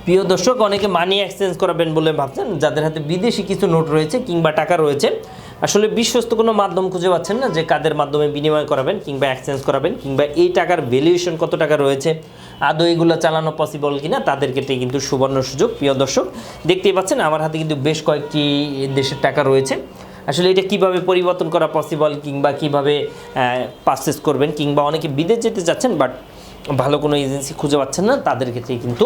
প্রিয় দর্শক, অনেকে মানি এক্সচেঞ্জ করাবেন বলে ভাবছেন, যাদের হাতে বিদেশি কিছু নোট রয়েছে কিংবা টাকা রয়েছে, আসলে বিশ্বস্ত কোনো মাধ্যম খুঁজে পাচ্ছেন না যে কাদের মাধ্যমে বিনিময় করাবেন কিংবা এক্সচেঞ্জ করাবেন, কিংবা এই টাকার ভ্যালুয়েশন কত টাকা রয়েছে, আদৌ এগুলো চালানো পসিবল কিনা, তাদের ক্ষেত্রে কিন্তু সুবর্ণ সুযোগ। প্রিয় দর্শক, দেখতেই পাচ্ছেন আমার হাতে কিন্তু বেশ কয়েকটি দেশের টাকা রয়েছে। আসলে এটা কিভাবে পরিবর্তন করা পসিবল কিংবা কিভাবে পারচেস করবেন, কিংবা অনেকে বিদেশ যেতে চাচ্ছেন বাট ভালো কোনো এজেন্সি খুঁজে পাচ্ছেন না, তাদের ক্ষেত্রে কিন্তু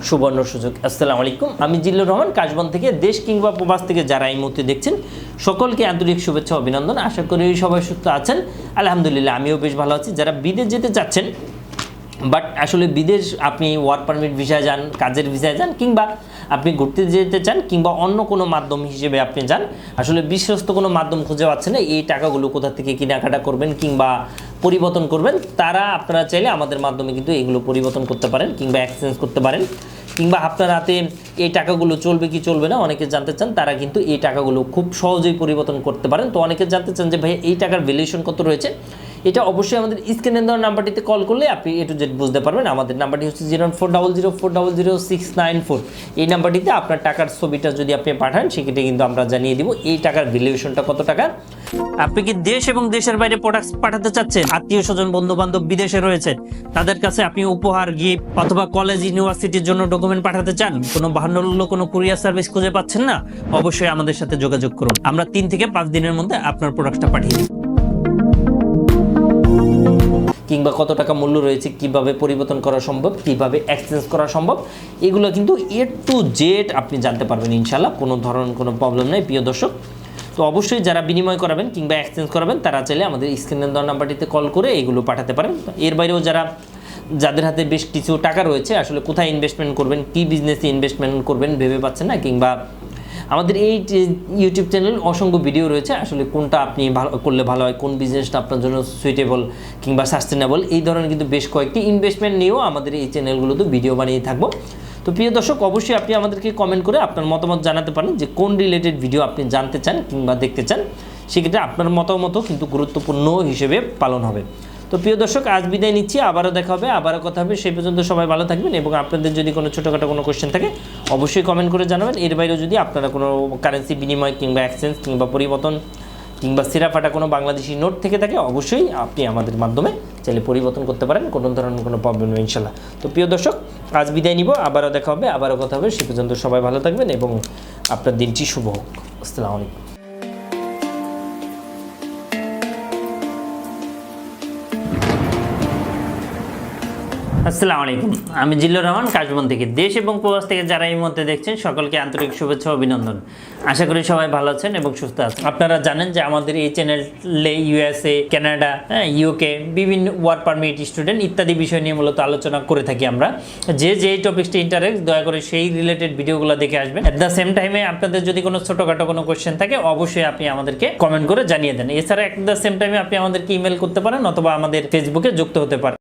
সুবর্ণ সুযোগ। আসসালামু আলাইকুম, আমি জিল্লুর রহমান কাশবন থেকে। দেশ কিংবা প্রবাস থেকে যারা এই মুহূর্তে দেখছেন সকলকে আন্তরিক শুভেচ্ছা অভিনন্দন। আশা করি সবাই সুস্থ আছেন। আলহামদুলিল্লাহ, আমিও বেশ ভালো আছি। যারা বিদেশ যেতে চাচ্ছেন বাট আসলে বিদেশ আপনি ওয়ার্ক পারমিট ভিসায় যান, কাজের ভিসায় যান, কিংবা আপনি ঘুরতে যেতে চান, কিংবা অন্য কোনো মাধ্যম হিসেবে আপনি যান, আসলে বিশ্বস্ত কোনো মাধ্যম খুঁজে পাচ্ছেন না এই টাকাগুলো কোথা থেকে কেনাকাটা করবেন কিংবা পরিবর্তন করবেন, তারা আপনারা চাইলে আমাদের মাধ্যমে কিন্তু এগুলো পরিবর্তন করতে পারেন কিংবা এক্সচেঞ্জ করতে পারেন। কিংবা আপনার হাতে এই টাকাগুলো চলবে কি চলবে না অনেকে জানতে চান, তারা কিন্তু এই টাকাগুলো খুব সহজেই পরিবর্তন করতে পারেন। তো অনেকে জানতে চান যে ভাই এই টাকার ভ্যালুয়েশন কত রয়েছে, এটা অবশ্যই আমাদের স্ক্রিনে দেওয়া নাম্বারটিতে কল করলে আপনি A to Z বুঝতে পারবেন। আমাদের নাম্বারটি হচ্ছে 01400400694। এই নাম্বারটিতে আপনার টাকার ছবিটা যদি আপনি পাঠান, সেক্ষেত্রে কিন্তু আমরা জানিয়ে দিব এই টাকার ভ্যালুয়েশনটা কত টাকা। আপনি কি দেশ এবং দেশের বাইরে প্রোডাক্টস পাঠাতে চাচ্ছেন, আত্মীয় স্বজন বন্ধু বান্ধব বিদেশে রয়েছে, তাদের কাছে আপনি উপহার, গিফট অথবা কলেজ ইউনিভার্সিটির জন্য ডকুমেন্ট পাঠাতে চান, কোনো বাহান্ন কোনো কুরিয়ার সার্ভিস খুঁজে পাচ্ছেন না, অবশ্যই আমাদের সাথে যোগাযোগ করুন। আমরা 3 থেকে 5 দিনের মধ্যে আপনার প্রোডাক্টটা পাঠিয়ে দিই। কিংবা কত টাকা মূল্য রয়েছে, কিভাবে পরিবর্তন করা সম্ভব, কিভাবে এক্সচেঞ্জ করা সম্ভব, এগুলো কিন্তু A to Z আপনি জানতে পারবেন ইনশাআল্লাহ। কোনো ধরনের কোনো প্রবলেম নেই প্রিয় দর্শক। তো অবশ্যই যারা বিনিময় করাবেন কিংবা এক্সচেঞ্জ করাবেন, তারা চাইলে আমাদের স্ক্রিনে দেওয়া নাম্বারটিতে কল করে এগুলো পাঠাতে পারেন। এর বাইরেও যাদের হাতে বেশ কিছু টাকা রয়েছে, আসলে কোথায় ইনভেস্টমেন্ট করবেন, কি বিজনেসে ইনভেস্টমেন্ট করবেন ভেবে পাচ্ছেন না, কিংবা আমাদের এই ইউটিউব চ্যানেল অসংখ্য ভিডিও রয়েছে, আসলে কোনটা আপনি ভালো করলে ভালো হয়, কোন বিজনেসটা আপনার জন্য সুইটেবল কিংবা সাস্টেনেবল, এই ধরনের কিন্তু বেশ কয়েকটি ইনভেস্টমেন্ট নিয়েও আমাদের এই চ্যানেলগুলোতে ভিডিও বানিয়ে থাকবো। তো প্রিয় দর্শক, অবশ্যই আপনি আমাদেরকে কমেন্ট করে আপনার মতামত জানাতে পারেন যে কোন রিলেটেড ভিডিও আপনি জানতে চান কিংবা দেখতে চান, সেক্ষেত্রে আপনার মতামতও কিন্তু গুরুত্বপূর্ণ হিসেবে পালন হবে। তো প্রিয় দর্শক, আজ বিদায় নিচ্ছি, আবারও দেখা হবে, আবারও কথা হবে। সেই পর্যন্ত সবাই ভালো থাকবেন, এবং আপনাদের যদি কোনো ছোটোখাটো কোনো কোয়েশ্চেন থাকে অবশ্যই কমেন্ট করে জানাবেন। এর বাইরেও যদি আপনারা কোনো কারেন্সি বিনিময় কিংবা এক্সচেঞ্জ কিংবা পরিবর্তন কিংবা সিরাফাটা কোনো বাংলাদেশি নোট থেকে থাকে, অবশ্যই আপনি আমাদের মাধ্যমে চাইলে পরিবর্তন করতে পারেন, কোনো ধরনের কোনো প্রবলেম নেই ইনশাল্লাহ। তো প্রিয় দর্শক, আজ বিদায় নিব, আবারও দেখা হবে, আবারও কথা হবে। সে পর্যন্ত সবাই ভালো থাকবেন এবং আপনার দিনটি শুভ হোক। আসসালামু আলাইকুম। আসসালামু আলাইকুম, আমি জিল্লুর রহমান কাশবন থেকে। দেশ এবং প্রবাস থেকে যারা এই মুহূর্তে দেখছেন সকলকে আন্তরিক শুভেচ্ছা অভিনন্দন। আশা করি সবাই ভালো আছেন এবং সুস্থ আছেন। আপনারা জানেন যে আমাদের এই চ্যানেলে USA, কানাডা, UK বিভিন্ন ওয়ার্ক পারমিট, স্টুডেন্ট ইত্যাদি বিষয় নিয়ে মূলত আলোচনা করে থাকি আমরা। যে টপিকসটি ইন্টারেস্ট, দয়া করে সেই রিলেটেড ভিডিওগুলো দেখে আসবেন। অ্যাট দ্য সেম টাইমে আপনাদের যদি কোনো ছোটোখাটো কোনো কোয়েশ্চেন থাকে, অবশ্যই আপনি আমাদেরকে কমেন্ট করে জানিয়ে দেন। এছাড়া অ্যাট দ্য সেম টাইমে আপনি আমাদেরকে ইমেল করতে পারেন অথবা আমাদের ফেসবুকে যুক্ত হতে পারেন।